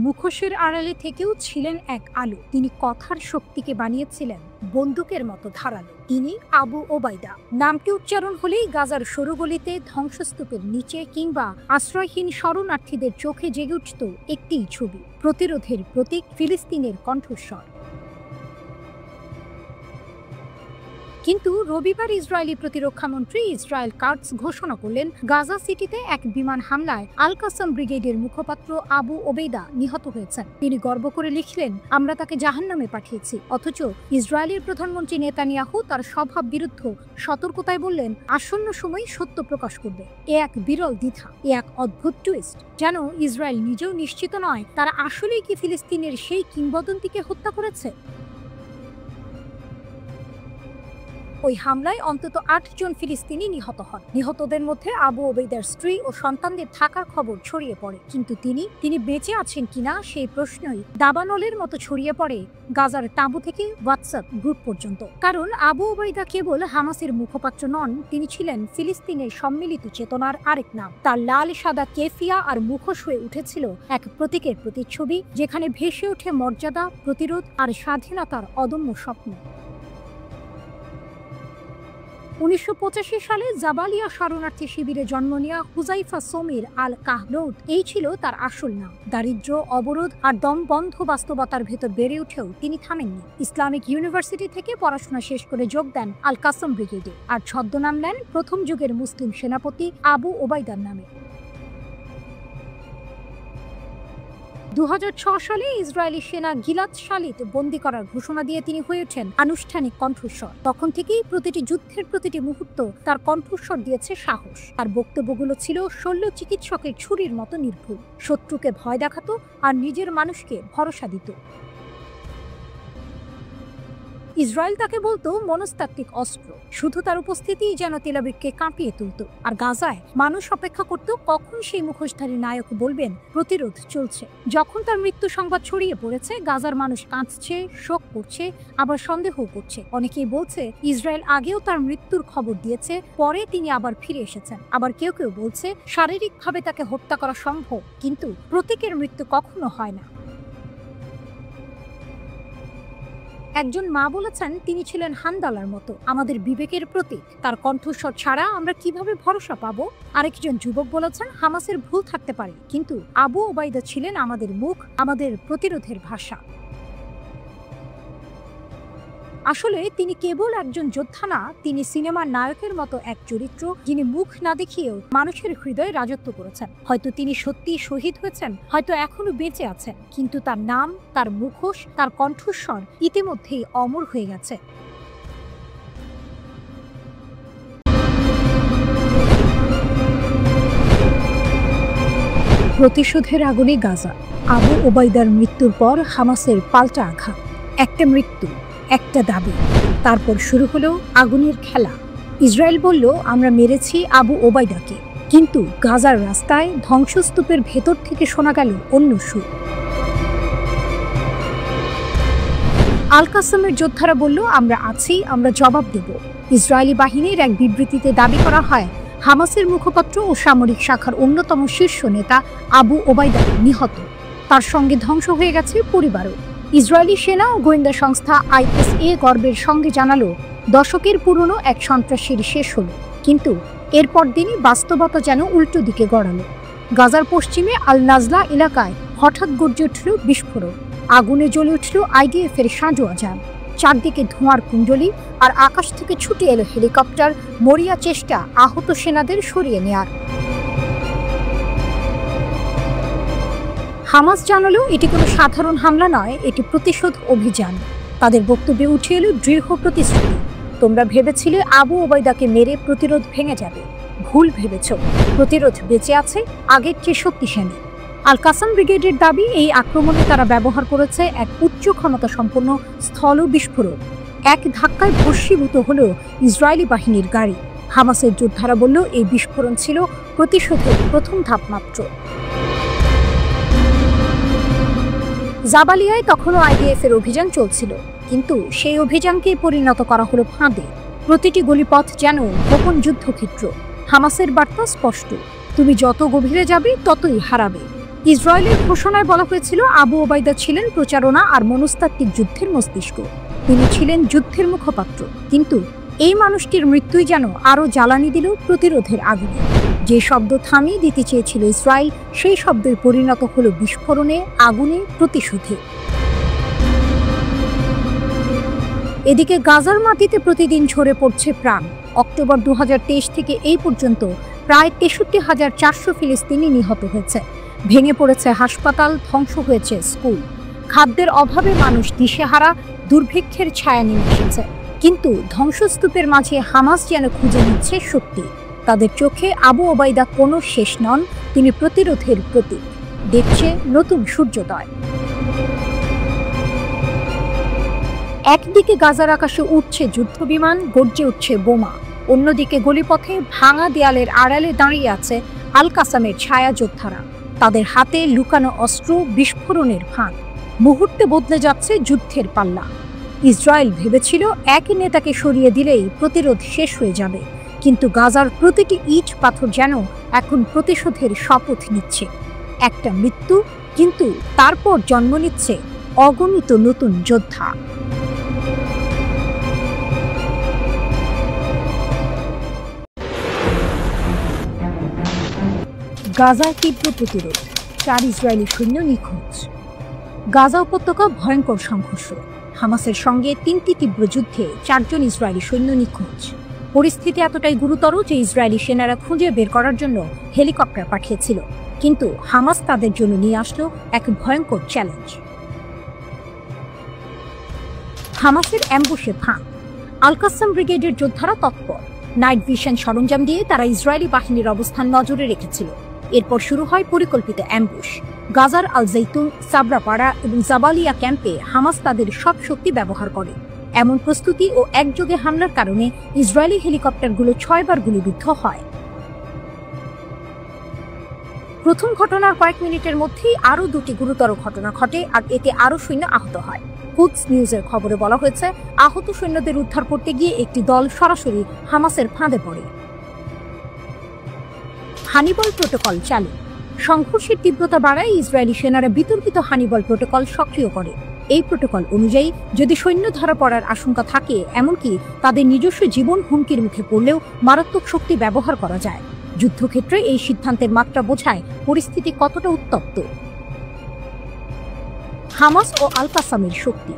মুখোশের আড়ালে থেকেও ছিলেন এক আলো। তিনি কথার শক্তিকে বানিয়েছিলেন বন্দুকের মতো ধারালো। তিনি আবু ওবায়দা। নামটি উচ্চারণ হলেই গাজার সরু গলিতে, ধ্বংসস্তূপের নিচে কিংবা আশ্রয়হীন শরণার্থীদের চোখে জেগে উঠত একটিই ছবি, প্রতিরোধের প্রতীক, ফিলিস্তিনের কণ্ঠস্বর। কিন্তু রবিবার ইসরায়েলি প্রতিরক্ষামন্ত্রী ইসরায়েল কাটজ ঘোষণা করলেন, গাজা সিটিতে এক বিমান হামলায় আল কাসম ব্রিগেডের মুখপাত্র আবু ওবেইদা নিহত হয়েছেন। তিনি গর্ব করে লিখলেন, আমরা তাকে জাহান্নামে পাঠিয়েছি। অথচ ইসরায়েলের প্রধানমন্ত্রী নেতানিয়াহু তার স্বভাব বিরুদ্ধ সতর্কতায় বললেন, আসন্ন সময় সত্য প্রকাশ করবে। এ এক বিরল দ্বিধা, এ এক অদ্ভুত টুইস্ট। যেন ইসরায়েল নিজেও নিশ্চিত নয় তারা আসলেই কি ফিলিস্তিনের সেই কিংবদন্তিকে হত্যা করেছে। ওই হামলায় অন্তত ৮ জন ফিলিস্তিনি নিহত হন। নিহতদের মধ্যে আবু ওবেইদার স্ত্রী ও সন্তানদের থাকার খবর ছড়িয়ে পড়ে। কিন্তু তিনি বেঁচে আছেন কিনা সেই প্রশ্নই দাবানলের মতো ছড়িয়ে পড়ে গাজার তাঁবু থেকে হোয়াটসঅ্যাপ গ্রুপ পর্যন্ত। কারণ আবু ওবায়দা কেবল হামাসের মুখপাত্র নন, তিনি ছিলেন ফিলিস্তিনের সম্মিলিত চেতনার আরেক নাম। তার লাল সাদা কেফিয়া আর মুখোশ হয়ে উঠেছিল এক প্রতীকের প্রতিচ্ছবি, যেখানে ভেসে ওঠে মর্যাদা, প্রতিরোধ আর স্বাধীনতার অদম্য স্বপ্ন। ১৯৮৫ সালে জাবালিয়া শরণার্থী শিবিরে জন্ম নেওয়া হুজাইফা সমীর আল কাহলৌদ, এই ছিল তার আসল নাম। দারিদ্র্য, অবরোধ আর দমবন্ধ বাস্তবতার ভেতর বেড়ে উঠেও তিনি থামেননি। ইসলামিক ইউনিভার্সিটি থেকে পড়াশোনা শেষ করে যোগ দেন আল কাসম ব্রিগেডে, আর ছদ্মনাম নেন প্রথম যুগের মুসলিম সেনাপতি আবু ওবায়দার নামে। ২০০৬ সালে ইসরায়েলি সেনা গিলাদ শালিত বন্দী করার ঘোষণা দিয়ে তিনি হয়ে ওঠেন আনুষ্ঠানিক কণ্ঠস্বর। তখন থেকেই প্রতিটি যুদ্ধের প্রতিটি মুহূর্ত তার কণ্ঠস্বর দিয়েছে সাহস। তার বক্তব্যগুলো ছিল শল্য চিকিৎসকের ছুরির মতো নির্ভুল। শত্রুকে ভয় দেখাতো আর নিজের মানুষকে ভরসা দিত। ইসরায়েল তাকে বলতো মনস্তাত্ত্বিক অস্ত্র। শুধু তার উপস্থিতিই যেন তেল আবিবকে কাঁপিয়ে তুলত। আর গাজায় মানুষ অপেক্ষা করত কখন সেই মুখোশধারী নায়ক বলবেন প্রতিরোধ চলছে। যখন তার মৃত্যু সংবাদ ছড়িয়ে পড়েছে, গাজার মানুষ কাঁদছে, শোক করছে, আবার সন্দেহ করছে। অনেকেই বলছে ইসরায়েল আগেও তার মৃত্যুর খবর দিয়েছে, পরে তিনি আবার ফিরে এসেছেন। আবার কেউ কেউ বলছে শারীরিকভাবে তাকে হত্যা করা সম্ভব, কিন্তু প্রতীকের মৃত্যু কখনো হয় না। একজন মা বলেছেন, তিনি ছিলেন হানদালার মতো, আমাদের বিবেকের প্রতীক। তার কণ্ঠস্বর ছাড়া আমরা কিভাবে ভরসা পাবো? আরেকজন যুবক বলেছেন, হামাসের ভুল থাকতে পারে, কিন্তু আবু ওবায়দা ছিলেন আমাদের মুখ, আমাদের প্রতিরোধের ভাষা। আসলে তিনি কেবল একজন যোদ্ধা না, তিনি সিনেমার নায়কের মতো এক চরিত্র, যিনি মুখ না দেখিয়েও মানুষের হৃদয়ে রাজত্ব করেছেন। হয়তো তিনি সত্যিই শহীদ হয়েছেন, হয়তো এখনো বেঁচে আছেন, কিন্তু তার নাম, তার মুখোশ, তার কণ্ঠস্বর ইতিমধ্যেই অমর হয়ে গেছে। প্রতিশোধের আগুনে গাজা। আবু ওবায়দার মৃত্যুর পর হামাসের পাল্টা আঘাত। একটা মৃত্যু, একটা দাবি, তারপর শুরু হলো আগুনের খেলা। ইসরায়েল বলল, আমরা মেরেছি আবু ওবায়দাকে, কিন্তু গাজার রাস্তায়, ধ্বংসস্তূপের ভেতর থেকে শোনা গেল অন্য সুর। আল কাসমের যোদ্ধারা বলল, আমরা আছি, আমরা জবাব দেব। ইসরায়েলি বাহিনীর এক বিবৃতিতে দাবি করা হয়, হামাসের মুখপাত্র ও সামরিক শাখার অন্যতম শীর্ষ নেতা আবু ওবায়দা নিহত। তার সঙ্গে ধ্বংস হয়ে গেছে পরিবারও। ইসরায়েলি সেনা ও গোয়েন্দা সংস্থা ISA গর্বের সঙ্গে জানালো, দশকের পুরনো এক সন্ত্রাসীর শেষ হলো। কিন্তু এরপর দিনই বাস্তবতা যেন উল্টো দিকে গড়ালো। গাজার পশ্চিমে আল নাজলা এলাকায় হঠাৎ গর্জে উঠল বিস্ফোরণ। আগুনে জ্বলে উঠল IDF-এর সাঁজোয়া যান। চারদিকে ধোঁয়ার কুণ্ডলী, আর আকাশ থেকে ছুটে এলো হেলিকপ্টার, মরিয়া চেষ্টা আহত সেনাদের সরিয়ে নেয়ার। হামাস জানালো, এটি কোনো সাধারণ হামলা নয়, এটি প্রতিশোধ অভিযান। তাদের বক্তব্যে উঠে এলো দৃঢ় প্রতিশ্রুতি, তোমরা ভেবেছিলে আবু ওবায়দাকে মেরে প্রতিরোধ ভেঙে যাবে। ভুল ভেবেছ, প্রতিরোধ বেঁচে আছে, আগের চেয়ে শক্তিশালী। আল কাসম ব্রিগেডের দাবি, এই আক্রমণে তারা ব্যবহার করেছে এক উচ্চ ক্ষমতা সম্পন্ন স্থল বিস্ফোরক। এক ধাক্কায় ভস্মীভূত হল ইসরায়েলি বাহিনীর গাড়ি। হামাসের যোদ্ধারা বলল, এই বিস্ফোরণ ছিল প্রতিশোধের প্রথম ধাপ মাত্র। জাবালিয়ায় তখনও IDF-এর অভিযান চলছিল, কিন্তু সেই অভিযানকে পরিণত করা হলো ফাঁদে। প্রতিটি গলিপথ যেন গোপন যুদ্ধক্ষেত্র। হামাসের বার্তা স্পষ্ট, তুমি যত গভীরে যাবে ততই হারাবে। ইসরায়েলের ঘোষণায় বলা হয়েছিল আবু ওবায়দা ছিলেন প্রচারণা আর মনস্তাত্ত্বিক যুদ্ধের মস্তিষ্ক। তিনি ছিলেন যুদ্ধের মুখপাত্র, কিন্তু এই মানুষটির মৃত্যুই যেন আরও জ্বালানি দিল প্রতিরোধের আগুনে। যে শব্দ থামিয়ে দিতে চেয়েছিল ইসরায়েল, সেই শব্দের পরিণত হলো বিস্ফোরণে, আগুনে, প্রতিশোধে। এদিকে গাজার মাটিতে প্রতিদিন ঝরে পড়ছে প্রাণ। অক্টোবর 2023 থেকে এই পর্যন্ত প্রায় 63,400 ফিলিস্তিনি নিহত হয়েছে। ভেঙে পড়েছে হাসপাতাল, ধ্বংস হয়েছে স্কুল। খাদ্যের অভাবে মানুষ দিশেহারা, দুর্ভিক্ষের ছায়া নেমে এসেছে। কিন্তু ধ্বংসস্তূপের মাঝে হামাস যেন খুঁজে নিচ্ছে শক্তি। তাদের চোখে আবু ওবায়দা কোনো শেষ নন, তিনি প্রতিরোধের প্রতীক। দেখছে নতুন সূর্যোদয়। একদিকে গাজার আকাশে উঠছে যুদ্ধবিমান, গর্জে উঠছে বোমা। অন্যদিকে গলিপথে ভাঙা দেয়ালের আড়ালে দাঁড়িয়ে আছে আল কাসামের ছায়া যোদ্ধারা। তাদের হাতে লুকানো অস্ত্র, বিস্ফোরণের ফাঁদ। মুহূর্তে বদলে যাচ্ছে যুদ্ধের পাল্লা। ইসরায়েল ভেবেছিল এক নেতাকে সরিয়ে দিলেই প্রতিরোধ শেষ হয়ে যাবে, কিন্তু গাজার প্রতিটি ইট পাথর যেন এখন প্রতিশোধের শপথ নিচ্ছে। একটা মৃত্যু, কিন্তু তারপর জন্ম নিচ্ছে অগণিত নতুন যোদ্ধা। গাজার তীব্র প্রতিরোধ, 4 ইসরায়েলি সৈন্য নিখোঁজ। গাজা উপত্যকা ভয়ঙ্কর সংঘর্ষ। হামাসের সঙ্গে 3টি তীব্র যুদ্ধে 4 জন ইসরায়েলি সৈন্য নিখোঁজ। পরিস্থিতি এতটাই গুরুতর যে ইসরায়েলি সেনারা খুঁজে বের করার জন্য হেলিকপ্টার পাঠিয়েছিল, কিন্তু হামাস তাদের জন্য নিয়ে আসলো এক ভয়ঙ্কর চ্যালেঞ্জ। হামাসের অ্যাম্বুশে ফাঁদ। আল কাসাম ব্রিগেডের যোদ্ধারা তৎপর। নাইট ভিশন সরঞ্জাম দিয়ে তারা ইসরায়েলি বাহিনীর অবস্থান নজরে রেখেছিল। এরপর শুরু হয় পরিকল্পিত অ্যাম্বুশ। গাজার আল জৈতুন, সাবরাপাড়া এবং জাবালিয়া ক্যাম্পে হামাস তাদের সব শক্তি ব্যবহার করে। এমন প্রস্তুতি ও একযোগে হামলার কারণে ইসরায়েলি হেলিকপ্টারগুলো 6 বার গুলিবিদ্ধ হয়। প্রথম ঘটনার কয়েক মিনিটের মধ্যেই আরও 2টি গুরুতর ঘটনা ঘটে, আর এতে আরও সৈন্য আহত হয়। কুদস নিউজের খবরে বলা হয়েছে, আহত সৈন্যদের উদ্ধার করতে গিয়ে একটি দল সরাসরি হামাসের ফাঁদে পড়ে। হানিবল প্রোটোকল চালু। সংঘর্ষের তীব্রতা বাড়ায় ইসরায়েলি সেনারা বিতর্কিত হানিবল প্রোটোকল সক্রিয় করে। এই প্রোটোকল অনুযায়ী যদি সৈন্য ধরা পড়ার আশঙ্কা থাকে, এমনকি তাদের নিজস্ব জীবন হুমকির মুখে পড়লেও মারাত্মক শক্তি ব্যবহার করা যায়। যুদ্ধক্ষেত্রে এই সিদ্ধান্তের মাত্রা বোঝায় পরিস্থিতি কতটা উত্তপ্ত। হামাস ও আল কাসামের শক্তি।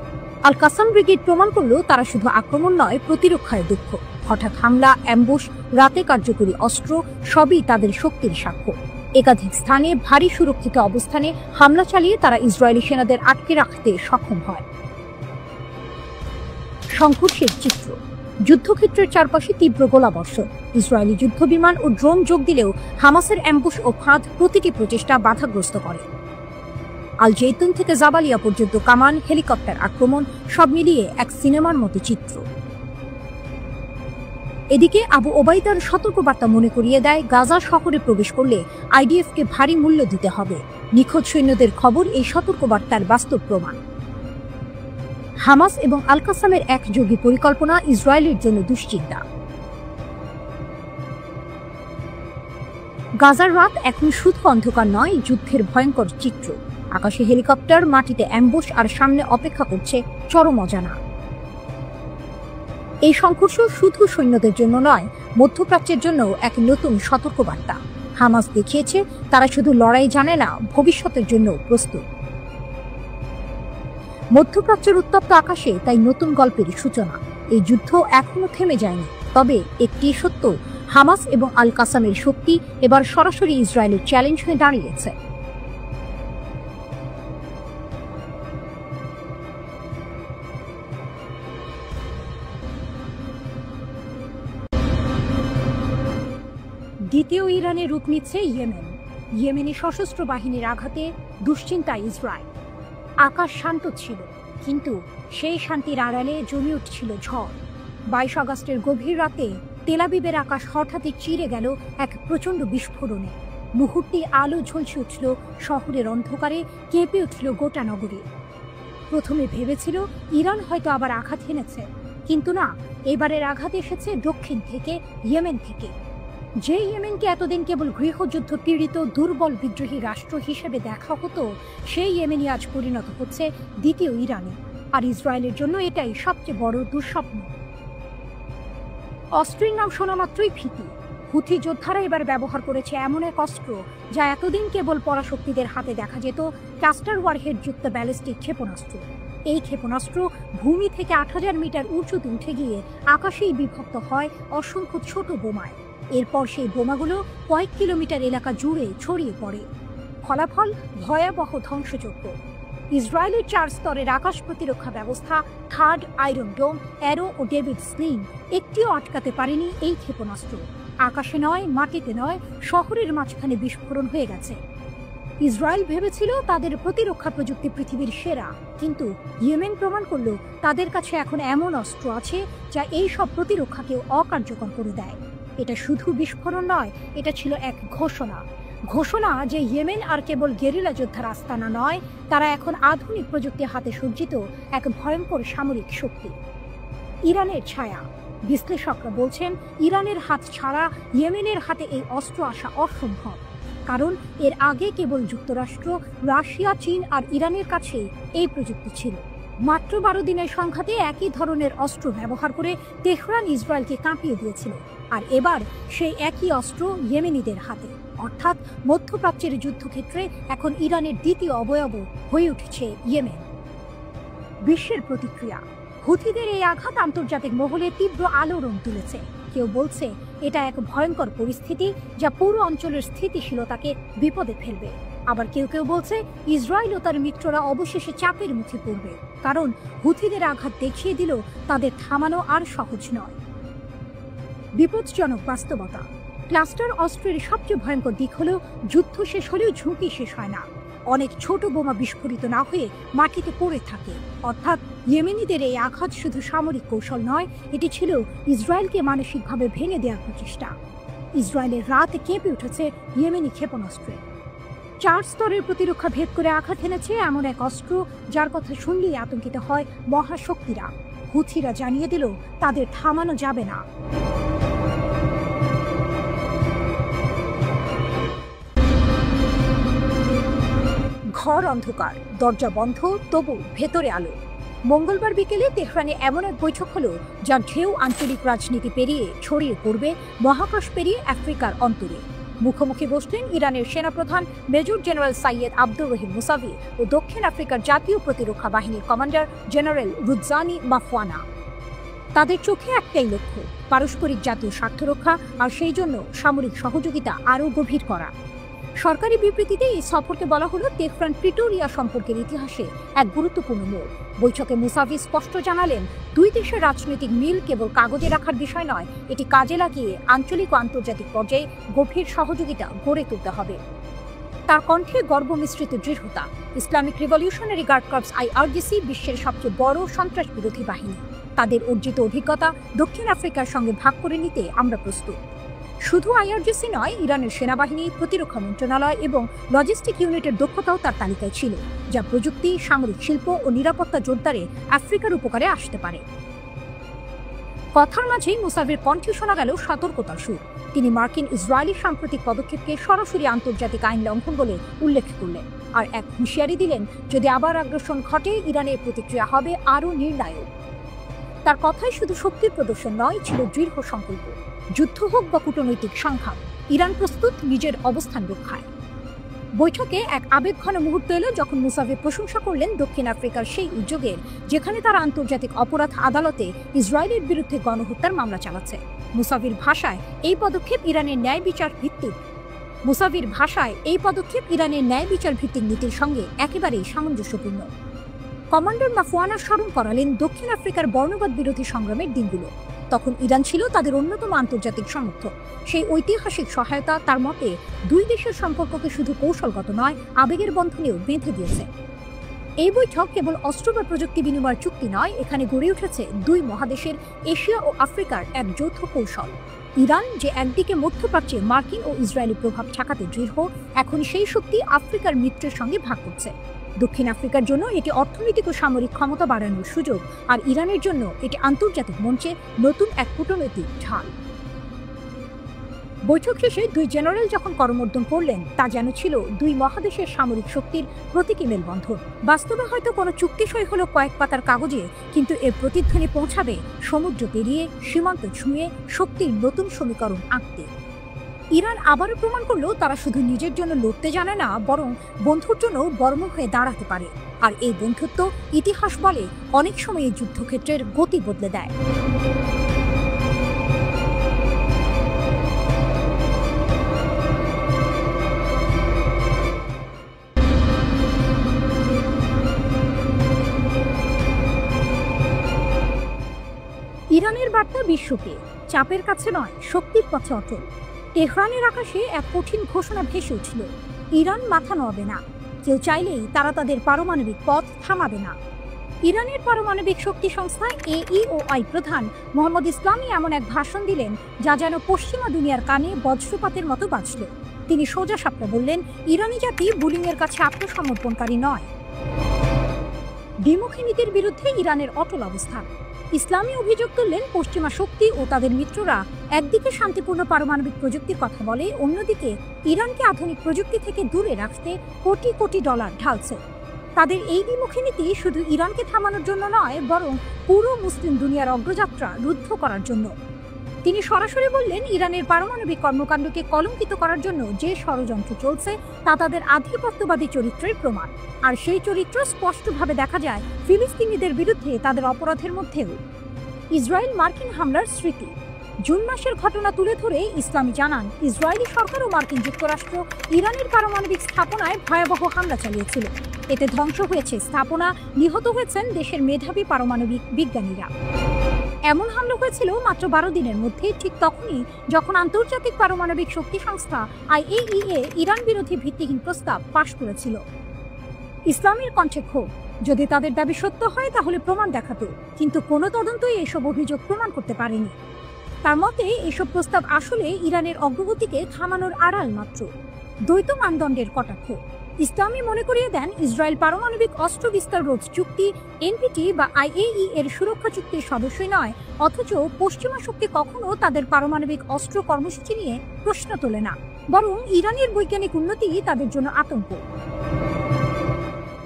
আল কাসাম ব্রিগেড প্রমাণ করল তারা শুধু আক্রমণ নয়, প্রতিরক্ষায় দক্ষ। হঠাৎ হামলা, অ্যাম্বুশ, রাতে কার্যকরী অস্ত্র, সবই তাদের শক্তির সাক্ষ্য। একাধিক স্থানে ভারী সুরক্ষিত অবস্থানে হামলা চালিয়ে তারা ইসরায়েলি সেনাদের আটকে রাখতে সক্ষম হয়। সংঘর্ষের চিত্র। যুদ্ধক্ষেত্রের চারপাশে তীব্র গোলাবর্ষণ। ইসরায়েলি যুদ্ধবিমান ও ড্রোন যোগ দিলেও হামাসের অ্যাম্বুশ ও ফাঁদ প্রতিটি প্রচেষ্টা বাধাগ্রস্ত করে। আল জৈতুন থেকে জাবালিয়া পর্যন্ত কামান, হেলিকপ্টার আক্রমণ, সব মিলিয়ে এক সিনেমার মতো চিত্র। এদিকে আবু ওবায়দার সতর্কবার্তা মনে করিয়ে দেয়, গাজা শহরে প্রবেশ করলে আইডিএফকে ভারী মূল্য দিতে হবে। নিখোঁজ সৈন্যদের খবর এই সতর্কবার্তার বাস্তব প্রমাণ। হামাস এবং আল কাসামের একযোগী পরিকল্পনা ইসরায়েলের জন্য দুশ্চিন্তা। গাজার রাত এখন শুধু অন্ধকার নয়, যুদ্ধের ভয়ঙ্কর চিত্র। আকাশে হেলিকপ্টার, মাটিতে অ্যাম্বুশ, আর সামনে অপেক্ষা করছে চরম অজানা। এই সংঘর্ষ শুধু সৈন্যদের জন্য নয়, মধ্যপ্রাচ্যের জন্য এক নতুন সতর্কবার্তা। হামাস দেখিয়েছে তারা শুধু লড়াই জানে না, ভবিষ্যতের জন্য প্রস্তুত। মধ্যপ্রাচ্যের উত্তপ্ত আকাশে তাই নতুন গল্পের সূচনা। এই যুদ্ধ এখনো থেমে যায়নি, তবে একটি সত্য, হামাস এবং আল কাসামের শক্তি এবার সরাসরি ইসরায়েলের চ্যালেঞ্জ হয়ে দাঁড়িয়েছে। দ্বিতীয় ইরানে রূপ নিচ্ছে ইয়েমেন। ইয়েমেনি সশস্ত্র বাহিনীর আঘাতে দুশ্চিন্তায় ইসরায়েল। আকাশ শান্ত ছিল, কিন্তু সেই শান্তির আড়ালে জমে উঠছিল ঝড়। 22 আগস্টের গভীর রাতে তেল আবিবের আকাশ হঠাৎই চিরে গেল এক প্রচণ্ড বিস্ফোরণে। মুহূর্তে আলো ঝলসে উঠল শহরের অন্ধকারে, কেঁপে উঠল গোটা নগরী। প্রথমে ভেবেছিল ইরান হয়তো আবার আঘাত হেনেছে, কিন্তু না, এবারের আঘাত এসেছে দক্ষিণ থেকে, ইয়েমেন থেকে। যে ইয়েমেনকে এতদিন কেবল গৃহযুদ্ধ পীড়িত দুর্বল বিদ্রোহী রাষ্ট্র হিসেবে দেখা হতো, সেই ইয়েমেনই আজ পরিণত হচ্ছে দ্বিতীয় ইরানে। আর ইসরায়েলের জন্য এটাই সবচেয়ে বড় দুঃস্বপ্ন। অস্ত্রের নাম শোনা মাত্রই ভীতি। হুথি যোদ্ধারা এবার ব্যবহার করেছে এমন এক অস্ত্র যা এতদিন কেবল পরাশক্তিদের হাতে দেখা যেত, ক্লাস্টার ওয়ারহেড যুক্ত ব্যালিস্টিক ক্ষেপণাস্ত্র। এই ক্ষেপণাস্ত্র ভূমি থেকে ৮,০০০ মিটার উঁচুতে উঠে গিয়ে আকাশেই বিভক্ত হয় অসংখ্য ছোট বোমায়। এরপর সেই বোমাগুলো কয়েক কিলোমিটার এলাকা জুড়ে ছড়িয়ে পড়ে। ফলাফল ভয়াবহ ধ্বংসযজ্ঞ। ইসরায়েলের 4 স্তরের আকাশ প্রতিরক্ষা ব্যবস্থা থার্ড, আয়রন ডোম, অ্যারো ও ডেভিড স্লিং একটিও আটকাতে পারেনি এই ক্ষেপণাস্ত্র। আকাশে নয়, মাটিতে নয়, শহরের মাঝখানে বিস্ফোরণ হয়ে গেছে। ইসরায়েল ভেবেছিল তাদের প্রতিরক্ষা প্রযুক্তি পৃথিবীর সেরা, কিন্তু ইয়েমেন প্রমাণ করল তাদের কাছে এখন এমন অস্ত্র আছে যা এই সব প্রতিরক্ষাকেও অকার্যকর করে দেয়। এটা শুধু বিস্ফোরণ নয়, এটা ছিল এক ঘোষণা যে ইয়েমেন আর কেবল গেরিলা যোদ্ধার আস্তানা নয়, তারা এখন আধুনিক প্রযুক্তি হাতে সজ্জিত এক ভয়ঙ্কর সামরিক শক্তি। ইরানের ছায়া। বিশ্লেষকরা বলছেন ইরানের হাত ছাড়া ইয়েমেনের হাতে এই অস্ত্র আসা অসম্ভব, কারণ এর আগে কেবল যুক্তরাষ্ট্র, রাশিয়া, চীন আর ইরানের কাছে এই প্রযুক্তি ছিল। মাত্র 12 দিনের সংঘাতে একই ধরনের অস্ত্র ব্যবহার করে তেহরান ইসরায়েলকে কাঁপিয়ে দিয়েছিল, আর এবার সেই একই অস্ত্র ইয়েমেনিদের হাতে। অর্থাৎ মধ্যপ্রাচ্যের যুদ্ধক্ষেত্রে এখন ইরানের দ্বিতীয় অবয়ব হয়ে উঠেছে ইয়েমেন। বিশ্বের প্রতিক্রিয়া। হুথিদের এই আঘাত আন্তর্জাতিক মহলে তীব্র আলোড়ন তুলেছে। কেউ বলছে এটা এক ভয়ঙ্কর পরিস্থিতি যা পুরো অঞ্চলের স্থিতিশীলতাকে বিপদে ফেলবে। আবার কেউ বলছে ইসরায়েল ও তার মিত্ররা অবশেষে চাপের মুখে পড়বে, কারণ হুথিদের আঘাত দেখিয়ে দিল তাদের থামানো আর সহজ নয়। বিপজ্জনক বাস্তবতা। ক্লাস্টার অস্ত্রের সবচেয়ে ভয়ঙ্কর দিক হল যুদ্ধ শেষ হলেও ঝুঁকি শেষ হয় না। অনেক ছোট বোমা বিস্ফোরিত না হয়ে মাটিতে পড়ে থাকে। অর্থাৎ ইয়েমেনিদের এই আঘাত শুধু সামরিক কৌশল নয়, এটি ছিল ইসরায়েলকে মানসিকভাবে ভেঙে দেওয়ার প্রচেষ্টা। ইসরায়েলের রাত কেঁপে উঠেছে ইয়েমেনি ক্ষেপণাস্ত্রে। 4 স্তরের প্রতিরক্ষা ভেদ করে আঘাত এনেছে এমন এক অস্ত্র যার কথা শুনলেই আতঙ্কিত হয় মহাশক্তিরা। হুথিরা জানিয়ে দিল তাদের থামানো যাবে না। ঘর অন্ধকার, দরজা বন্ধ, তবু ভেতরে আলো। মঙ্গলবার বিকেলে তেহরানে এমন এক বৈঠক হলো যার ঢেউ আঞ্চলিক রাজনীতি পেরিয়ে ছড়িয়ে পড়বে মহাকাশ পেরিয়ে আফ্রিকার অন্তরে। মুখোমুখি বসলেন ইরানের সেনাপ্রধান major general Syed Abdur Rahim Musavi ও দক্ষিণ আফ্রিকার জাতীয় প্রতিরক্ষা বাহিনীর কমান্ডার জেনারেল রুদজানি মাফওয়ানা। তাদের চোখে একটাই লক্ষ্য, পারস্পরিক জাতীয় স্বার্থ রক্ষা আর সেই জন্য সামরিক সহযোগিতা আরও গভীর করা। সরকারি বিবৃতিতে এই সফরকে বলা হলো তেহরান প্রিটোরিয়া সম্পর্কের ইতিহাসে এক গুরুত্বপূর্ণ মোড়। বৈঠকে মুসাভি স্পষ্ট জানালেন, দুই দেশের রাজনৈতিক মিল কেবল কাগজে রাখার বিষয় নয়, এটি কাজে লাগিয়ে আঞ্চলিক ও আন্তর্জাতিক পর্যায়ে গভীর সহযোগিতা গড়ে তুলতে হবে। তার কণ্ঠে গর্ব মিশ্রিত দৃঢ়তা। Islamic Revolutionary Guard Corps IRGC বিশ্বের সবচেয়ে বড় সন্ত্রাস বিরোধী বাহিনী। তাদের অর্জিত অভিজ্ঞতা দক্ষিণ আফ্রিকার সঙ্গে ভাগ করে নিতে আমরা প্রস্তুত। শুধু IRGC নয়, ইরানের সেনাবাহিনী, প্রতিরক্ষা মন্ত্রণালয় এবং লজিস্টিক ইউনিটের দক্ষতাও তার তালিকায় ছিল, যা প্রযুক্তি, সামরিক শিল্প ও নিরাপত্তা জোরদারে আফ্রিকার উপকারে আসতে পারে। কথার মাঝেই মুসাভির কণ্ঠে শোনা গেল সতর্কতার সুর। তিনি মার্কিন ইসরায়েলি সাম্প্রতিক পদক্ষেপকে সরাসরি আন্তর্জাতিক আইন লঙ্ঘন বলে উল্লেখ করলেন, আর এক হুঁশিয়ারি দিলেন, যদি আবার আগ্রাসন ঘটে ইরানের প্রতিক্রিয়া হবে আরও নির্ণায়ক। তার কথাই শুধু শক্তির প্রদর্শন নয়, ছিল দৃঢ় সংকল্প। যুদ্ধ হোক বা কূটনৈতিক সংঘাত, ইরান প্রস্তুত নিজের অবস্থান রক্ষায়। বৈঠকে এক আবেগঘন মুহূর্ত এলো যখন মুসাভি প্রশংসা করলেন দক্ষিণ আফ্রিকার সেই উদ্যোগের, যেখানে তারা আন্তর্জাতিক অপরাধ আদালতে ইসরায়েলের বিরুদ্ধে গণহত্যার মামলা চালাচ্ছে। মুসাভির ভাষায় এই পদক্ষেপ ইরানের ন্যায় বিচার ভিত্তিক নীতির সঙ্গে একেবারেই সামঞ্জস্যপূর্ণ। কমান্ডার মাফওয়ানা স্মরণ করালেন দক্ষিণ আফ্রিকার বর্ণবাদ বিরোধী সংগ্রামের দিনগুলো। তখন ইরান ছিল তাদের অন্যতম আন্তর্জাতিক সমর্থক। সেই ঐতিহাসিক সহায়তা তার মতে দুই দেশের সম্পর্ককে শুধু কৌশলগত নয়, আবেগের বন্ধনেও বেঁধে দিয়েছে। এই বৈঠক কেবল অস্ত্র বা প্রযুক্তি বিনিময়ের চুক্তি নয়, এখানে গড়ে উঠেছে দুই মহাদেশের, এশিয়া ও আফ্রিকার এক যৌথ কৌশল। ইরান যে একদিকে মধ্যপ্রাচ্যে মার্কিন ও ইসরায়েলি প্রভাব ঠেকাতে দৃঢ়, এখন সেই শক্তি আফ্রিকার মিত্রের সঙ্গে ভাগ করছে। দক্ষিণ আফ্রিকার জন্য এটি অর্থনৈতিক ও সামরিক ক্ষমতা বাড়ানোর সুযোগ, আর ইরানের জন্য এটি আন্তর্জাতিক মঞ্চে নতুন এক কূটনৈতিক ঢাল। বৈঠক শেষে দুই জেনারেল যখন করমর্দন করলেন তা যেন ছিল দুই মহাদেশের সামরিক শক্তির প্রতীকী মেলবন্ধন। বাস্তবে হয়তো কোনো চুক্তি সই হলো কয়েক পাতার কাগজে, কিন্তু এর প্রতিধ্বনি পৌঁছাবে সমুদ্র পেরিয়ে, সীমান্ত ছুঁয়ে শক্তির নতুন সমীকরণ আঁকতে। ইরান আবারও প্রমাণ করলো তারা শুধু নিজের জন্য লড়তে জানে না, বরং বন্ধুর জন্য বর্ম হয়ে দাঁড়াতে পারে। আর এই বন্ধুত্ব, ইতিহাস বলে, অনেক সময় এই যুদ্ধক্ষেত্রের গতি বদলে দেয়। ইরানের বার্তা বিশ্বকে, চাপের কাছে নয়, শক্তির পথে অটল। তেহরানের আকাশে এক কঠিন ঘোষণা ভেসে উঠল, ইরান মাথা নোয়াবে না। কেউ চাইলেই তারা তাদের পারমাণবিক পথ থামাবে না। ইরানের পারমাণবিক শক্তি সংস্থা AEOI প্রধান মোহাম্মদ ইসলামী এমন এক ভাষণ দিলেন যা যেন পশ্চিমা দুনিয়ার কানে বজ্রপাতের মতো বাজল। তিনি সোজা সাপটা বললেন, ইরানি জাতি বুলিংয়ের কাছে আত্মসমর্পণকারী নয়। দ্বিমুখী নীতির বিরুদ্ধে ইরানের অটল অবস্থান। ইসলামী অভিযোগ তুললেন, পশ্চিমা শক্তি ও তাদের মিত্ররা একদিকে শান্তিপূর্ণ পারমাণবিক প্রযুক্তির কথা বলে, অন্যদিকে ইরানকে আধুনিক প্রযুক্তি থেকে দূরে রাখতে কোটি কোটি ডলার ঢালছে। তাদের এই দ্বিমুখী নীতি শুধু ইরানকে থামানোর জন্য নয়, বরং পুরো মুসলিম দুনিয়ার অগ্রযাত্রা রুদ্ধ করার জন্য। তিনি সরাসরি বললেন, ইরানের পারমাণবিক কর্মকাণ্ডকে কলঙ্কিত করার জন্য যে ষড়যন্ত্র চলছে তা তাদের আধিপত্যবাদী চরিত্রের প্রমাণ। আর সেই চরিত্র স্পষ্টভাবে দেখা যায় ফিলিস্তিনিদের বিরুদ্ধে তাদের অপরাধের মধ্যেও। ইসরায়েল মার্কিন হামলার স্মৃতি। জুন মাসের ঘটনা তুলে ধরে ইসলামী জানান, ইসরায়েলি সরকার ও মার্কিন যুক্তরাষ্ট্র ইরানের পারমাণবিক স্থাপনায় ভয়াবহ হামলা চালিয়েছিল। এতে ধ্বংস হয়েছে স্থাপনা, নিহত হয়েছেন দেশের মেধাবী পারমাণবিক বিজ্ঞানীরা। এমন হামলা হয়েছিল মাত্র 12 দিনের মধ্যে, ঠিক তখনই যখন আন্তর্জাতিক পারমাণবিক শক্তি সংস্থা IAEA ইরান বিরোধী ভিত্তিহীন প্রস্তাব পাশ করেছিল। ইসলামের কণ্ঠে ক্ষোভ, যদি তাদের দাবি সত্য হয় তাহলে প্রমাণ দেখাতো, কিন্তু কোনো তদন্তই এসব অভিযোগ প্রমাণ করতে পারেনি। তার মতে এসব প্রস্তাব আসলে ইরানের অগ্রগতিকে থামানোর আড়াল মাত্র, দ্বৈত মানদণ্ডের কটাক্ষ। ইসলামী মনে করিয়ে দেন, ইসরায়েল পারমাণবিক অস্ত্র বিস্তার রোধ চুক্তি NPT বা IAEA এর সুরক্ষা চুক্তির সদস্যই নয়, অথচ পশ্চিমা শক্তি কখনো তাদের পারমাণবিক অস্ত্র কর্মসূচি নিয়ে প্রশ্ন তোলে না, বরং ইরানের বৈজ্ঞানিক উন্নতি তাদের জন্য আতঙ্ক।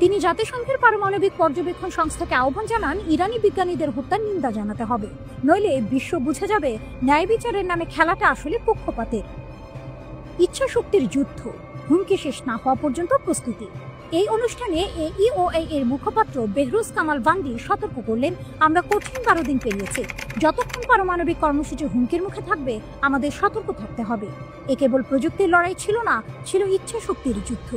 তিনি জাতিসংঘের পারমাণবিক পর্যবেক্ষণ সংস্থাকে আহ্বান জানান, ইরানি বিজ্ঞানীদের হত্যার নিন্দা জানাতে হবে, নইলে বিশ্ব বুঝে যাবে ন্যায় বিচারের নামে খেলাটা আসলে পক্ষপাতের। ইচ্ছা শক্তির যুদ্ধ, হুমকি শেষ না হওয়া পর্যন্ত প্রস্তুতি। এই অনুষ্ঠানে AEOI এর মুখপাত্র বেহরুজ কামাল বান্দি সতর্ক করলেন, আমরা কঠিন 12 দিন পেরিয়েছি। যতক্ষণ পারমাণবিক কর্মসূচি হুমকির মুখে থাকবে, আমাদের সতর্ক থাকতে হবে। এ কেবল প্রযুক্তির লড়াই ছিল না, ছিল ইচ্ছা শক্তির যুদ্ধ।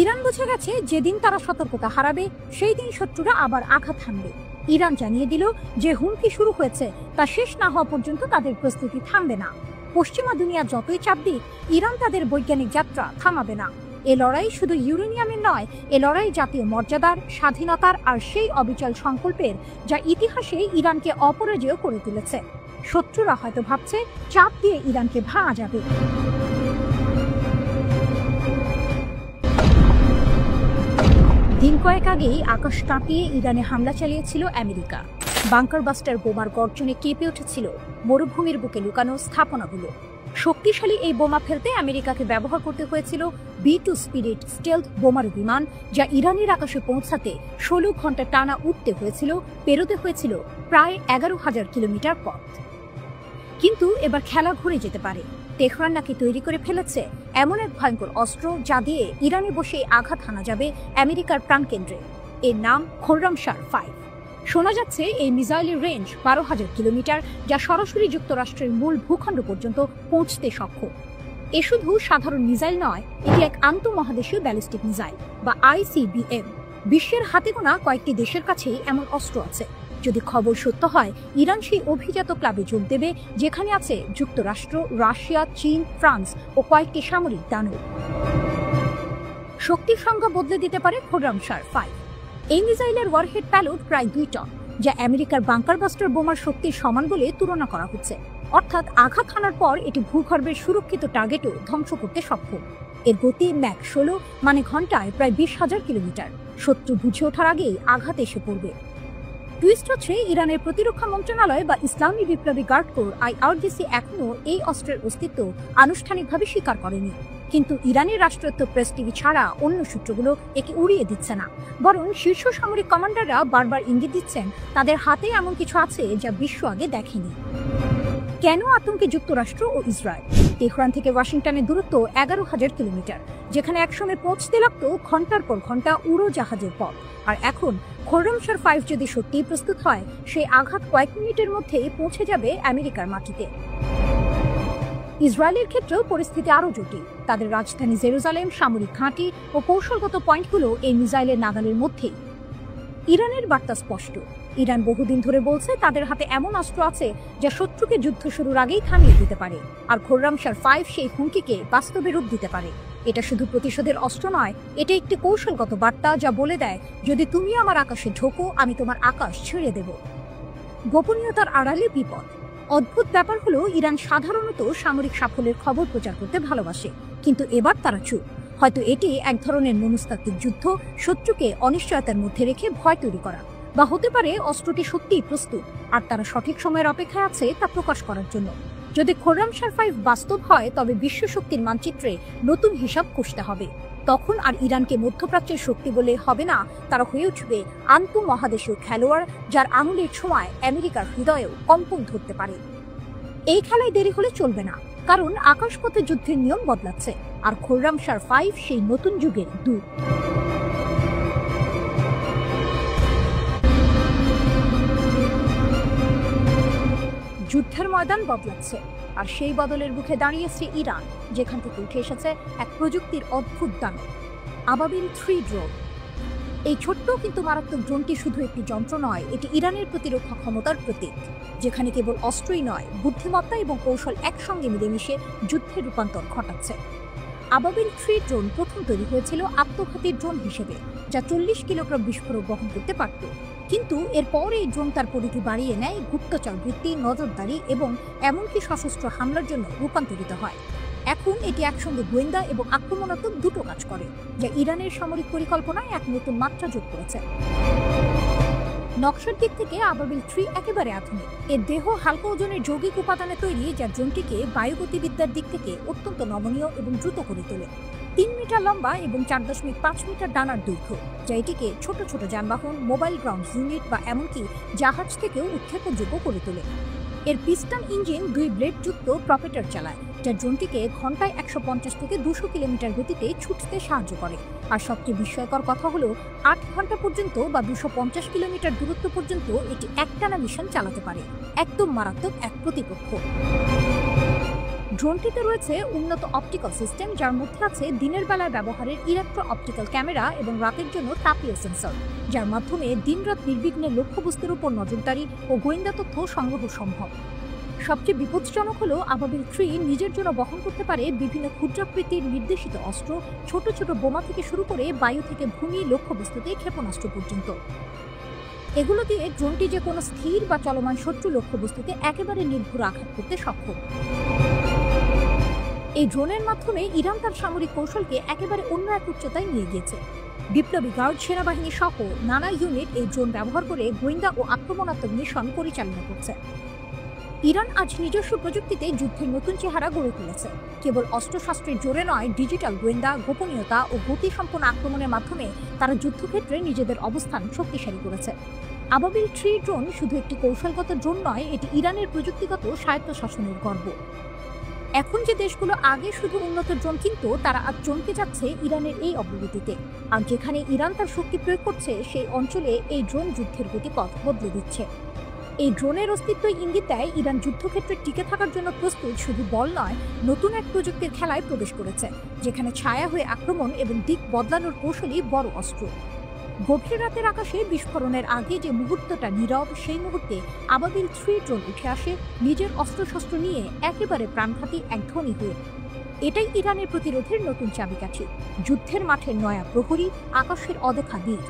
ইরান বুঝে গেছে, যেদিন তারা সতর্কতা হারাবে সেই দিন শত্রুরা আবার আঘাত হানবে। ইরান জানিয়ে দিল, যে হুমকি শুরু হয়েছে তা শেষ না হওয়া পর্যন্ত তাদের প্রস্তুতি থামবে না। পশ্চিমা দুনিয়া যতই চাপ দিক, ইরান তাদের বৈজ্ঞানিক যাত্রা থামাবে না। এ লড়াই শুধু ইউরেনিয়ামের নয়, এ লড়াই জাতীয় মর্যাদার, স্বাধীনতার আর সেই অবিচল সংকল্পের যা ইতিহাসে ইরানকে অপরাজেয় করে তুলেছে। শত্রুরা হয়তো ভাবছে চাপ দিয়ে ইরানকে ভাঙা যাবে। দিন কয়েক আগেই আকাশ কাঁপিয়ে ইরানে হামলা চালিয়েছিল আমেরিকা। বাংকার বাস্টার বোমার গর্জনে কেঁপে উঠেছিল মরুভূমির বুকে লুকানো স্থাপনাগুলো। শক্তিশালী এই বোমা ফেলতে আমেরিকাকে ব্যবহার করতে হয়েছিল B-2 স্পিরিট স্টেলথ বোমারু বিমান, যা ইরানের আকাশে পৌঁছাতে 16 ঘন্টা টানা উঠতে হয়েছিল, পেরোতে হয়েছিল প্রায় 11,000 কিলোমিটার পথ। কিন্তু এবার খেলা ঘুরে যেতে পারে। তেহরান নাকি তৈরি করে ফেলেছে এমন এক ভয়ঙ্কর অস্ত্র যা দিয়ে ইরানে বসে আঘাত হানা যাবে আমেরিকার প্রাণকেন্দ্রে। এর নাম খোররামশার 5। শোনা যাচ্ছে এই মিসাইলের রেঞ্জ 12,000 কিলোমিটার, যা সরাসরি যুক্তরাষ্ট্রের মূল ভূখণ্ড পর্যন্ত পৌঁছতে সক্ষম। এ শুধু সাধারণ মিসাইল নয়, এটি এক আন্তঃমহাদেশীয় ব্যালিস্টিক মিসাইল বা ICBM। বিশ্বের হাতে গোনা কয়েকটি দেশের কাছেই এমন অস্ত্র আছে। যদি খবর সত্য হয়, ইরান সেই অভিজাত ক্লাবে যোগ দেবে যেখানে আছে যুক্তরাষ্ট্র, রাশিয়া, চীন, ফ্রান্স ও কয়েকটি সামরিক দানব। শক্তির সংখ্যা বদলে দিতে পারে খোররামশার 5। এই মিসাইলের ওয়ারহেড প্যালোড প্রায় 2 টন, যা আমেরিকার বাংকার বাস্টার বোমার শক্তির সমান বলে তুলনা করা হচ্ছে। অর্থাৎ আঘাত হানার পর এটি ভূগর্ভের সুরক্ষিত টার্গেটও ধ্বংস করতে সক্ষম। এর গতি ম্যাক 16, মানে ঘন্টায় প্রায় 20,000 কিলোমিটার। শত্রু বুঝে ওঠার আগেই আঘাত এসে পড়বে। টুইস্ট হচ্ছে, ইরানের প্রতিরক্ষা মন্ত্রণালয় বা ইসলামী বিপ্লবী গার্ড কোর IRGC এখনও এই অস্ত্রের অস্তিত্ব আনুষ্ঠানিকভাবে স্বীকার করেনি। কিন্তু ইরানের রাষ্ট্রায়ত্ত প্রেস টিভি ছাড়া অন্য সূত্রগুলো একে উড়িয়ে দিচ্ছে না, বরং শীর্ষ সামরিক কমান্ডাররা বারবার ইঙ্গিত দিচ্ছেন তাদের হাতে এমন কিছু আছে যা বিশ্ব আগে দেখেনি। কেন আতঙ্কে যুক্তরাষ্ট্র ও ইসরায়েল? তেহরান থেকে ওয়াশিংটনের দূরত্ব 11,000 কিলোমিটার, যেখানে একসময় পৌঁছতে লাগত ঘন্টার পর ঘন্টা উড়োজাহাজের পথ। আর এখন খোররামশার 5 যদি সত্যিই প্রস্তুত হয়, সেই আঘাত কয়েক মিনিটের মধ্যেই পৌঁছে যাবে আমেরিকার মাটিতে। ইসরায়েলের ক্ষেত্রেও পরিস্থিতি আরও জটিল। তাদের রাজধানী জেরুজালেম, সামরিক ঘাঁটি ও কৌশলগত পয়েন্টগুলো এই মিসাইলের নাগালের মধ্যেই। ইরানের বার্তা স্পষ্ট। ইরান বহুদিন ধরে বলছে তাদের হাতে এমন অস্ত্র আছে যা শত্রুকে যুদ্ধ শুরুর আগেই থামিয়ে দিতে পারে, আর খোররামশার 5 সেই হুমকিকে বাস্তবে রূপ দিতে পারে। এটা শুধু প্রতিশোধের অস্ত্র নয়, এটা একটি কৌশলগত বার্তা যা বলে দেয়, যদি তুমি আমার আকাশে ঢোকো, আমি তোমার আকাশ ছেড়ে দেব। গোপনীয়তার আড়ালে বিপদ। অদ্ভুত ব্যাপার হলো, ইরান সাধারণত সামরিক সাফল্যের খবর প্রচার করতে ভালোবাসে, কিন্তু এবার তারা চুপ। হয়তো এটি এক ধরনের মনস্তাত্ত্বিক যুদ্ধ, শত্রুকে অনিশ্চয়তার মধ্যে রেখে ভয় তৈরি করা, বা হতে পারে অস্ত্রটি সত্যিই প্রস্তুত আর তারা সঠিক সময়ের অপেক্ষায় আছে তা প্রকাশ করার জন্য। যদি খোররামশার 5 বাস্তব হয়, তবে বিশ্ব শক্তির মানচিত্রে নতুন হিসাব কষতে হবে। তখন আর ইরানকে মধ্যপ্রাচ্যের শক্তি বলে হবে না, তারা হয়ে উঠবে আন্তঃমহাদেশীয় খেলোয়াড়, যার আঙুলের ছোঁয়ায় আমেরিকার হৃদয়েও কম্পন ধরতে পারে। এই খেলায় দেরি হলে চলবে না, কারণ আকাশপথে যুদ্ধের নিয়ম বদলাচ্ছে, আর খোররামশার 5 সেই নতুন যুগের দূত। যুদ্ধের ময়দান বদলাচ্ছে, আর সেই বদলের মুখে দাঁড়িয়েছে ইরান, যেখান থেকে উঠে এসেছে এক প্রযুক্তির অদ্ভুত দানব, আবাবিল 3 ড্রোন। এই ছোট্ট কিন্তু মারাত্মক ড্রোনটি শুধু একটি যন্ত্র নয়, এটি ইরানের প্রতিরক্ষা ক্ষমতার প্রতীক, যেখানে কেবল অস্ত্রই নয়, বুদ্ধিমত্তা এবং কৌশল একসঙ্গে মিলেমিশে যুদ্ধের রূপান্তর ঘটাচ্ছে। আবাবিল 3 ড্রোন প্রথম তৈরি হয়েছিল আত্মঘাতী ড্রোন হিসেবে, যা 40 কিলোগ্রাম বিস্ফোরক বহন করতে পারত। কিন্তু এরপর এই ড্রোন তার পরিধি বাড়িয়ে নেয়, গুপ্তচর বৃত্তি, নজরদারি এবং এমনকি সশস্ত্র হামলার জন্য রূপান্তরিত হয়। এখন এটি একসঙ্গে গোয়েন্দা এবং আক্রমণাত্মক দুটো কাজ করে, যা ইরানের সামরিক পরিকল্পনায় এক নতুন মাত্রা যোগ করেছে। নকশার দিক থেকে আবাবিল 3 একেবারে আধুনিক। এর দেহ হালকা ওজনের যৌগিক উপাদানে তৈরি, যা ড্রোনটিকে বায়ুগতিবিদ্যার দিক থেকে অত্যন্ত নমনীয় এবং দ্রুত করে তোলে। 3 মিটার লম্বা এবং 4.5 মিটার ডানার দৈর্ঘ্য, যা এটিকে ছোট ছোট যানবাহন, মোবাইল গ্রাউন্ড ইউনিট বা এমনকি জাহাজ থেকেও উৎক্ষেপণযোগ্য করে তোলে। এর পিস্টন ইঞ্জিন 2 ব্লেড যুক্ত প্রপেটার চালায়, যা ড্রোনটিকে ঘন্টায় 150 থেকে 200 কিলোমিটার গতিতে ছুটতে সাহায্য করে। আর সবচেয়ে বিস্ময়কর কথা হলো, 8 ঘন্টা পর্যন্ত বা 250 কিলোমিটার দূরত্ব পর্যন্ত এটি একটানা মিশন চালাতে পারে। একদম মারাত্মক এক প্রতিপক্ষ। ড্রোনটিতে রয়েছে উন্নত অপটিক্যাল সিস্টেম, যার মধ্যে আছে দিনের বেলায় ব্যবহারের ইলেকট্রো অপটিক্যাল ক্যামেরা এবং রাতের জন্য তাপীয় সেন্সর, যার মাধ্যমে দিনরাত নির্বিঘ্নে লক্ষ্যবস্তুর উপর নজরদারি ও গোয়েন্দা তথ্য সংগ্রহ সম্ভব। সবচেয়ে বিপজ্জনক হলো, আবাবিল 3 নিজের জন্য বহন করতে পারে বিভিন্ন ক্ষুদ্রাকৃতির নির্দেশিত অস্ত্র, ছোট ছোট বোমা থেকে শুরু করে বায়ু থেকে ভূমি লক্ষ্যবস্তুতে ক্ষেপণাস্ত্র পর্যন্ত। এগুলো দিয়ে ড্রোনটি যে কোনো স্থির বা চলমান শত্রু লক্ষ্যবস্তুতে একেবারে নির্ভুল আঘাত করতে সক্ষম। এই ড্রোনের মাধ্যমে ইরান তার সামরিক কৌশলকে একেবারে অন্য এক উচ্চতায় নিয়ে গিয়েছে। বিপ্লবী গার্ড, সেনাবাহিনী সহ নানা ইউনিট এই ড্রোন ব্যবহার করে গোয়েন্দা ও আক্রমণাত্মক মিশন পরিচালনা করছে। ইরান আজ নিজস্ব প্রযুক্তিতে যুদ্ধের নতুন চেহারা গড়ে তুলেছে। কেবল অস্ত্রশস্ত্রের জোরে নয়, ডিজিটাল গোয়েন্দা, গোপনীয়তা ও গতিসম্পন্ন আক্রমণের মাধ্যমে তারা যুদ্ধক্ষেত্রে নিজেদের অবস্থান শক্তিশালী করেছে। আবাবিল 3 ড্রোন শুধু একটি কৌশলগত ড্রোন নয়, এটি ইরানের প্রযুক্তিগত স্বায়ত্তশাসনের গর্ব। এখন যে দেশগুলো আগে শুধু উন্নত ড্রোন কিনতো, তারা আজ চমকে যাচ্ছে ইরানের এই অগ্রগতিতে। আর যেখানে ইরান তার শক্তি প্রয়োগ করছে, সেই অঞ্চলে এই ড্রোন যুদ্ধের গতিপথ বদলে দিচ্ছে। এই ড্রোনের অস্তিত্ব ইঙ্গিত দেয় ইরান যুদ্ধক্ষেত্রে টিকে থাকার জন্য প্রস্তুত, শুধু বল নয়, নতুন এক প্রযুক্তির খেলায় প্রবেশ করেছে, যেখানে ছায়া হয়ে আক্রমণ এবং দিক বদলানোর কৌশলই বড় অস্ত্র। গভীর রাতের আকাশে বিস্ফোরণের আগে যে মুহূর্তটা নীরব, সেই মুহূর্তে আবাবিল 3 ড্রোন উঠে আসে নিজের অস্ত্রশস্ত্র নিয়ে, একেবারে প্রাণঘাতী এক ধ্বনি হয়ে। এটাই ইরানের প্রতিরোধের নতুন চাবিকাঠি, যুদ্ধের মাঠের নয়া প্রহরী, আকাশের অদেখা বীর।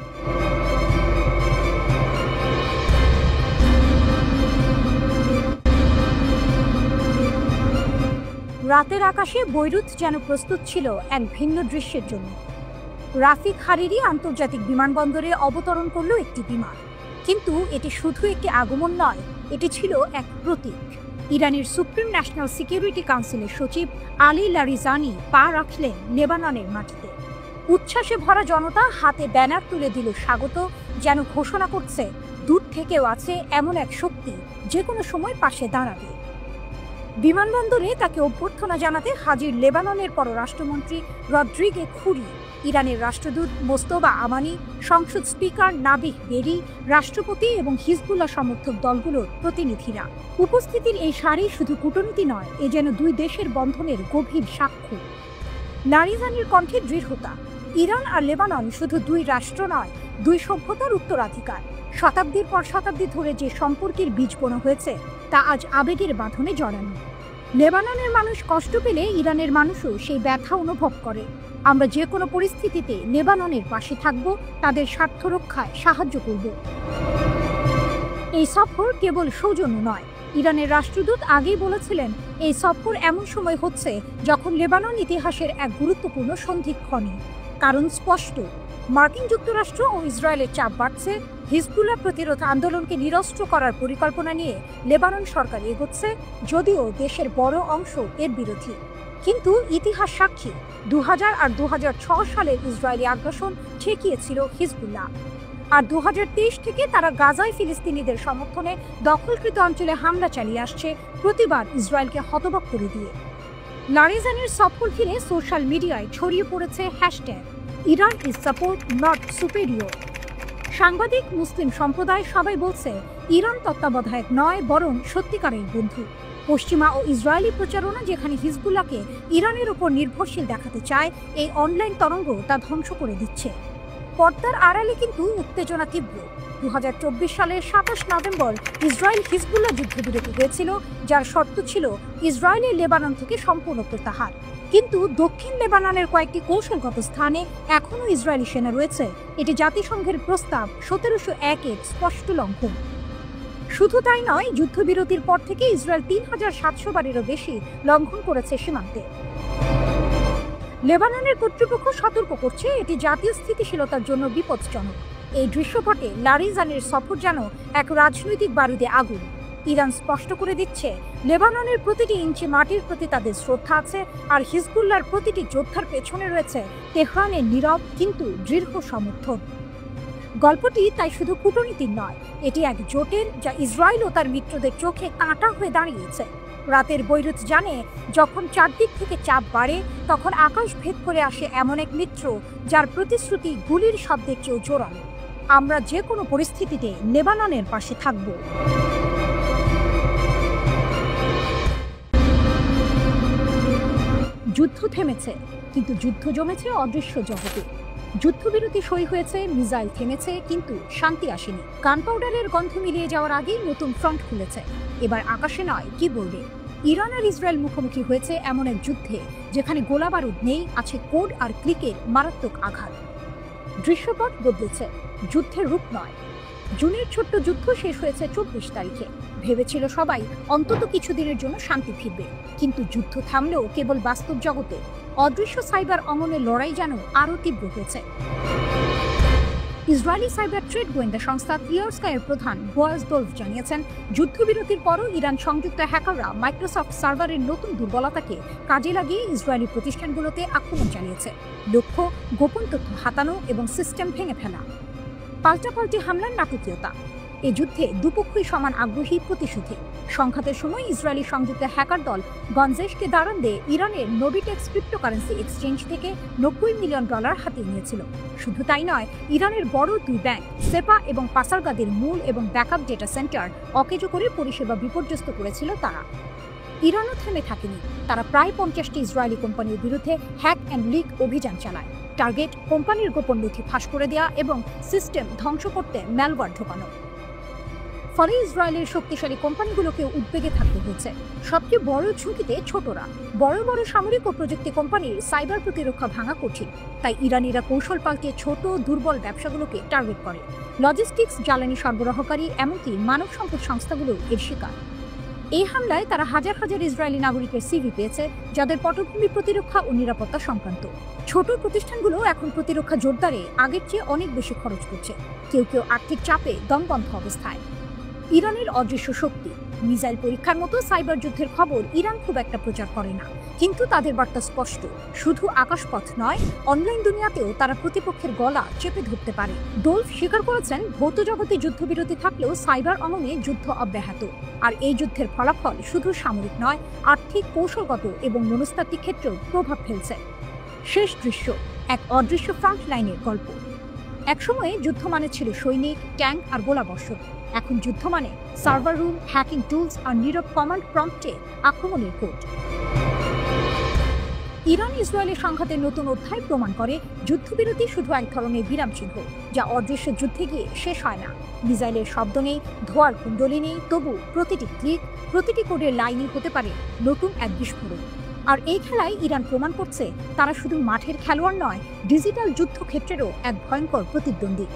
রাতের আকাশে বৈরুত যেন প্রস্তুত ছিল এক ভিন্ন দৃশ্যের জন্য। রাফিক হারিরি আন্তর্জাতিক বিমানবন্দরে অবতরণ করল একটি বিমান। কিন্তু এটি শুধু একটি আগমন নয়, এটি ছিল এক প্রতীক। ইরানের সুপ্রিম ন্যাশনাল সিকিউরিটি কাউন্সিলের সচিব আলী লারিজানি পা রাখলেন লেবাননের মাটিতে। উচ্ছ্বাসে ভরা জনতা হাতে ব্যানার তুলে দিল স্বাগত, যেন ঘোষণা করছে দূর থেকেও আছে এমন এক শক্তি যে কোনো সময় পাশে দাঁড়াবে। বিমানবন্দরে তাকে অভ্যর্থনা জানাতে হাজির লেবাননের পররাষ্ট্রমন্ত্রী রদ্রিগে খুরি, ইরানের রাষ্ট্রদূত মোস্তফা আমানি, সংসদ স্পিকার নাবিহ বেরি, রাষ্ট্রপতি এবং হিজবুল্লাহ সমর্থক দলগুলোর প্রতিনিধিরা। উপস্থিতির এই সারি শুধু কূটনীতি নয়, এ যেন দুই দেশের বন্ধনের গভীর সাক্ষ্য। লারিজানির কণ্ঠে দৃঢ়তা। ইরান আর লেবানন শুধু দুই রাষ্ট্র নয়, দুই সভ্যতার উত্তরাধিকার। শতাব্দীর পর শতাব্দী ধরে যে সম্পর্কের বীজ বোনা হয়েছে তা আজ আবেগের বাঁধনে জড়ানো। লেবাননের মানুষ কষ্ট পেলে ইরানের মানুষও সেই ব্যথা অনুভব করে। আমরা যে কোনো পরিস্থিতিতে লেবাননের পাশে থাকব, তাদের স্বার্থ রক্ষায় সাহায্য করব। এই সফর কেবল সৌজন্য নয়। ইরানের রাষ্ট্রদূত আগেই বলেছিলেন, এই সফর এমন সময় হচ্ছে যখন লেবানন ইতিহাসের এক গুরুত্বপূর্ণ সন্ধিক্ষণে। কারণ স্পষ্ট, মার্কিন যুক্তরাষ্ট্র ও ইসরায়েলের চাপ বাড়ছে। হিজবুল্লাহ প্রতিরোধ আন্দোলনকে নিরস্ত্র করার পরিকল্পনা নিয়ে লেবানন সরকার এগোচ্ছে, যদিও দেশের বড় অংশ এর বিরোধী। কিন্তু ইতিহাস সাক্ষী, 2000 আর 2006 সালের ইসরায়েলি আগ্রাসন ঠেকিয়েছিল হিজবুল্লাহ। আর 2023 থেকে তারা গাজায় ফিলিস্তিনিদের সমর্থনে দখলকৃত অঞ্চলে হামলা চালিয়ে আসছে, প্রতিবার ইসরায়েলকে হতবাক করে দিয়ে। লারিজানির সফর ঘিরে সোশ্যাল মিডিয়ায় ছড়িয়ে পড়েছে hashtag Iran is support not superior. সাংবাদিক, মুসলিম সম্প্রদায় সবাই বলছে ইরান তত্ত্বাবধায়ক নয়, বরং সত্যিকারের বন্ধু। পশ্চিমা ও ইসরায়েলি প্রচারণা যেখানে হিজবুল্লাহকে ইরানের উপর নির্ভরশীল দেখাতে চায়, এই অনলাইন তরঙ্গ তা ধ্বংস করে দিচ্ছে। পর্দার আড়ালে কিন্তু উত্তেজনা তীব্র। 2024 সালের 27 নভেম্বর ইসরায়েল হিজবুল্লাহ যুদ্ধবিরতি হয়েছিল, যার শর্ত ছিল ইসরায়েলের লেবানন থেকে সম্পূর্ণ প্রত্যাহার। কিন্তু দক্ষিণ লেবাননের কয়েকটি কৌশলগত স্থানে এখনও ইসরায়েলি সেনা রয়েছে। এটি জাতিসংঘের প্রস্তাব 1701-এর স্পষ্ট লঙ্ঘন। শুধু তাই নয়, যুদ্ধবিরতির পর থেকে ইসরায়েল 3700 বারেরও বেশি লঙ্ঘন করেছে সীমান্তে। লেবাননের কর্তৃপক্ষ সতর্ক করছে, এটি জাতীয় স্থিতিশীলতার জন্য বিপজ্জনক। এই দৃশ্যপটে লারিজানির সফর যেন এক রাজনৈতিক বারুদে আগুন। ইরান স্পষ্ট করে দিচ্ছে, লেবাননের প্রতিটি ইঞ্চি মাটির প্রতি তাদের শ্রদ্ধা আছে, আর হিজবুল্লাহর প্রতিটি যোদ্ধার পেছনে রয়েছে তেহরানের নীরব কিন্তু দৃঢ় সমর্থন। গল্পটি তাই শুধু কূটনীতির নয়, এটি এক জোটের, যা ইসরায়েল ও তার মিত্রদের চোখে কাঁটা হয়ে দাঁড়িয়েছে। রাতের বৈরুত জানে, যখন চারদিক থেকে চাপ বাড়ে, তখন আকাশ ভেদ করে আসে এমন এক মিত্র যার প্রতিশ্রুতি গুলির শব্দের চেয়েও জোরালো। আমরা যে কোনো পরিস্থিতিতে লেবাননের পাশে থাকব। যুদ্ধ থেমেছে, কিন্তু যুদ্ধ জমেছে অদৃশ্য জগতে। যুদ্ধবিরতি সই হয়েছে, মিসাইল থেমেছে, কিন্তু শান্তি আসেনি। গানপাউডারের গন্ধ মিলিয়ে যাওয়ার আগেই নতুন ফ্রন্ট খুলেছে। এবার আকাশে নয়, কি বলবে। ইরান আর ইসরায়েল মুখোমুখি হয়েছে এমন এক যুদ্ধে যেখানে গোলাবারুদ নেই, আছে কোড আর ক্লিকের মারাত্মক আঘাত। দৃশ্যপট বদলেছে, যুদ্ধের রূপ নয়। জুনের ছোট্ট যুদ্ধ শেষ হয়েছে 24 তারিখে। ভেবেছিল সবাই অন্তত কিছুদিনের জন্য শান্তি ফিরবে, কিন্তু যুদ্ধ থামলেও কেবল বাস্তব জগতে। অদৃশ্য সাইবার অমনের লড়াই যেন আরও তীব্র হয়েছে। ইসরায়েলি সাইবার ট্রেড গোয়েন্দা সংস্থা ক্লিয়ার স্কাইয়ের প্রধান বোয়াজ দোলফ জানিয়েছেন, যুদ্ধবিরতির পরও ইরান সংযুক্ত হ্যাকাররা মাইক্রোসফট সার্ভারের নতুন দুর্বলতাকে কাজে লাগিয়ে ইসরায়েলি প্রতিষ্ঠানগুলোতে আক্রমণ চালিয়েছে। লক্ষ্য গোপন তথ্য হাতানো এবং সিস্টেম ভেঙে ফেলা। পাল্টাপাল্টি হামলার নাটকীয়তা। এ যুদ্ধে দুপক্ষই সমান আগ্রহী প্রতিশোধে। সংঘাতের সময় ইসরায়েলি সংযুক্ত হ্যাকার দল গঞ্জেশকে দাঁড়ান দিয়ে ইরানের নোবিটেক্স ক্রিপ্টোকারেন্সি এক্সচেঞ্জ থেকে $90 মিলিয়ন হাতিয়ে নিয়েছিল। শুধু তাই নয়, ইরানের বড় দুই ব্যাংক সেপা এবং পাসারগাদের মূল এবং ব্যাকআপ ডেটা সেন্টার অকেজো করে পরিষেবা বিপর্যস্ত করেছিল তারা। ইরানও থেমে থাকেনি। তারা প্রায় 50টি ইসরায়েলি কোম্পানির বিরুদ্ধে হ্যাক অ্যান্ড লিক অভিযান চালায়। টার্গেট কোম্পানির গোপন নথি ফাঁস করে দেওয়া এবং সিস্টেম ধ্বংস করতে ম্যালওয়্যার ঢোকানো। ফলে ইসরায়েলের শক্তিশালী কোম্পানিগুলোকে উদ্বেগে থাকতে হয়েছে। সবচেয়ে বড় ঝুঁকিতে ছোটরা। বড় বড় সামরিক ও প্রযুক্তি কোম্পানির সাইবার প্রতিরক্ষা ভাঙা কঠিন। তাই ইরানিরা কৌশল পাল্টে ছোট দুর্বল ব্যবসাগুলোকে টার্গেট করে। লজিস্টিক্স, জ্বালানি সরবরাহকারী, এমনকি মানব সম্পদ সংস্থাগুলো এর শিকার। এই হামলায় তারা হাজার হাজার ইসরায়েলি নাগরিকের সিভি পেয়েছে, যাদের পটভূমি প্রতিরক্ষা ও নিরাপত্তা সংক্রান্ত। ছোট প্রতিষ্ঠানগুলো এখন প্রতিরক্ষা জোরদারে আগের চেয়ে অনেক বেশি খরচ করছে, কেউ কেউ আর্থিক চাপে দমবন্ধ অবস্থায়। ইরানের অদৃশ্য শক্তি মিসাইল পরীক্ষার মতো সাইবার যুদ্ধের খবর ইরান খুব একটা প্রচার করে না, কিন্তু তাদের বার্তা স্পষ্ট। শুধু আকাশপথ নয়, অনলাইন দুনিয়াতেও তারা প্রতিপক্ষের গলা চেপে ধরতে পারে। ডোলফ স্বীকার করেছেন, ভৌত জগতে যুদ্ধবিরতি থাকলেও সাইবার অঙ্গনে যুদ্ধ অব্যাহত। আর এই যুদ্ধের ফলাফল শুধু সামরিক নয়, আর্থিক, কৌশলগত এবং মনস্তাত্ত্বিক ক্ষেত্রেও প্রভাব ফেলছে। শেষ দৃশ্য, এক অদৃশ্য ফ্রন্ট লাইনের গল্প। একসময়ে যুদ্ধ মানে ছিল সৈনিক, ট্যাঙ্ক আর গোলাবর্ষণ। এখন যুদ্ধ মানে সার্ভার রুম, হ্যাকিং টুলস আর নীরব কমান্ড প্রম্পটে আক্রমণের কোড। ইরান ইসরায়েলের সংঘাতের নতুন অধ্যায় প্রমাণ করে, যুদ্ধবিরতি শুধু এক ধরনের বিরাম চিহ্ন, যা অদৃশ্য যুদ্ধে গিয়ে শেষ হয় না। মিসাইলের শব্দ নেই, ধোঁয়ার কুণ্ডলী নেই, তবু প্রতিটি ক্লিক, প্রতিটি কোডের লাইনই হতে পারে নতুন এক বিস্ফোরণ। আর এই খেলায় ইরান প্রমাণ করছে, তারা শুধু মাঠের খেলোয়াড় নয়, ডিজিটাল যুদ্ধক্ষেত্রেরও এক ভয়ঙ্কর প্রতিদ্বন্দ্বী।